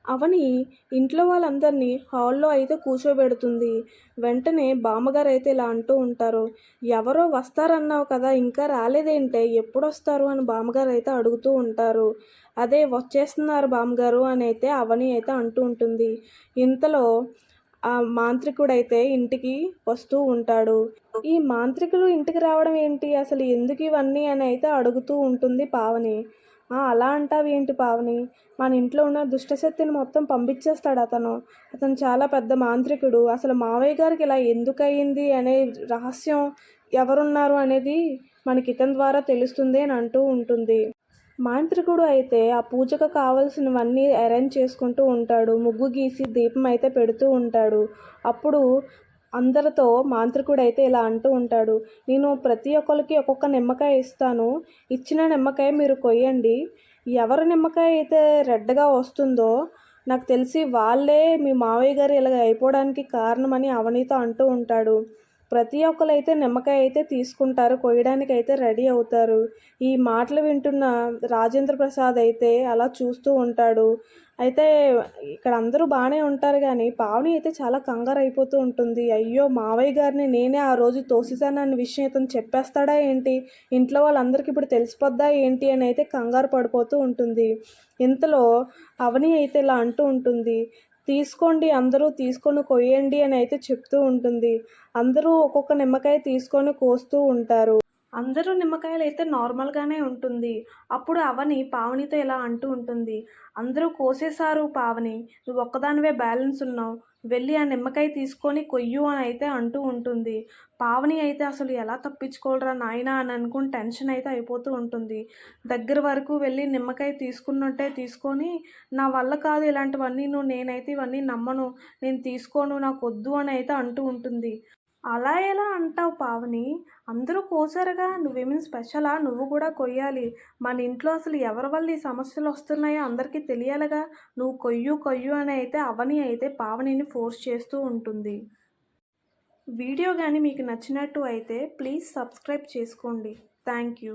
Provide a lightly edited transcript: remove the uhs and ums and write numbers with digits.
అవని ఇంట్లో వాళ్ళందరినీ హాల్లో అయితే కూర్చోబెడుతుంది. వెంటనే బామ్మగారైతే ఇలా అంటూ ఉంటారు. "ఎవరో వస్తారన్నావు కదా! ఇంకా రాలేదేంటే? ఎప్పుడొస్తారు?" అని బామ్మగారైతే అడుగుతూ ఉంటారు. "అదే వచ్చేస్తున్నారు బామ్మగారు" అనైతే అవని అయితే అంటూ ఉంటుంది. ఇంతలో ఆ మాంత్రికుడైతే ఇంటికి వస్తూ ఉంటాడు. "ఈ మాంత్రికులు ఇంటికి రావడం ఏంటి? అసలు ఎందుకు ఇవన్నీ?" అని అయితే అడుగుతూ ఉంటుంది పావని. అలా అంటావేంటి పావని? మన ఇంట్లో ఉన్న దుష్టశక్తిని మొత్తం పంపించేస్తాడతను. అతను చాలా పెద్ద మాంత్రికుడు. అసలు మావయ్య గారికి ఇలా ఎందుకయింది అనే రహస్యం ఎవరున్నారు అనేది మనకితని ద్వారా తెలుస్తుంది అని అంటూ ఉంటుంది. మాంత్రికుడు అయితే ఆ పూజకు కావాల్సినవన్నీ అరేంజ్ చేసుకుంటూ ఉంటాడు. ముగ్గు గీసి దీపం అయితే పెడుతూ ఉంటాడు. అప్పుడు అందరితో మాంత్రికుడైతే ఇలా అంటూ ఉంటాడు. "నేను ప్రతి ఒక్కరికి ఒక్కొక్క నిమ్మకాయ ఇస్తాను. ఇచ్చిన నిమ్మకాయ మీరు కొయ్యండి. ఎవరి నిమ్మకాయ అయితే రెడ్‌గా వస్తుందో నాకు తెలిసి వాళ్ళే మీ మావయ్య గారు ఇలాగ అయిపోవడానికి కారణమని" అవనితో అంటూ ఉంటాడు. ప్రతి ఒక్కరైతే నిమ్మకాయ అయితే తీసుకుంటారు. కొయ్యడానికైతే రెడీ అవుతారు. ఈ మాటలు వింటున్న రాజేంద్ర ప్రసాద్ అయితే అలా చూస్తూ ఉంటాడు. అయితే ఇక్కడ అందరూ బానే ఉంటారు గానీ, పావని అయితే చాలా కంగారైపోతూ ఉంటుంది. అయ్యో! మావయ్య గారిని నేనే ఆ రోజు తోసేసానన్న విషయం ఇతను చెప్పేస్తాడా ఏంటి? ఇంట్లో వాళ్ళందరికీ ఇప్పుడు తెలిసిపోద్దా ఏంటి? అని అయితే కంగారు పడిపోతూ ఉంటుంది. ఇంతలో అవని అయితే ఇలా అంటూ ఉంటుంది. "తీసుకోండి అందరూ తీసుకొని కొయ్యండి" అని అయితే చెప్తూ ఉంటుంది. అందరూ ఒక్కొక్క నిమ్మకాయ తీసుకొని కోస్తూ ఉంటారు. అందరూ నిమ్మకాయలైతే నార్మల్‌గానే ఉంటుంది. అప్పుడు అవని పావనితో ఇలా అంటూ ఉంటుంది. "అందరూ కోసేశారు పావని. నువ్వొక్కదానివే బ్యాలెన్స్ ఉన్నావు. వెళ్ళి ఆ నిమ్మకాయ తీసుకొని కొయ్యు" అని అయితే అంటూ ఉంటుంది. పావని అయితే అసలు ఎలా తప్పించుకోవాలిరా నాయనా అని అనుకుని టెన్షన్ అయితే అయిపోతూ ఉంటుంది. దగ్గర వరకు వెళ్ళి నిమ్మకాయ తీసుకున్నట్టే తీసుకొని, "నా వల్ల కాదు ఇలాంటివన్నీను. నేనైతే ఇవన్నీ నమ్మను. నేను తీసుకోను. నాకొద్దు" అని అయితే అంటూ ఉంటుంది. "అలా ఎలా అంటావు పావని? అందరూ కోసారుగా. నువ్వేమైనా స్పెషలా? నువ్వు కూడా కొయ్యాలి. మన ఇంట్లో అసలు ఎవరి వల్ల ఈ సమస్యలొస్తున్నాయో అందరికీ తెలియాలిగా. నువ్వు కొయ్యు, కొయ్యు" అని అయితే అవని అయితే పావనిని ఫోర్స్ చేస్తూ ఉంటుంది. వీడియో గాని మీకు నచ్చినట్టు అయితే ప్లీజ్ సబ్స్క్రైబ్ చేసుకోండి. Thank you.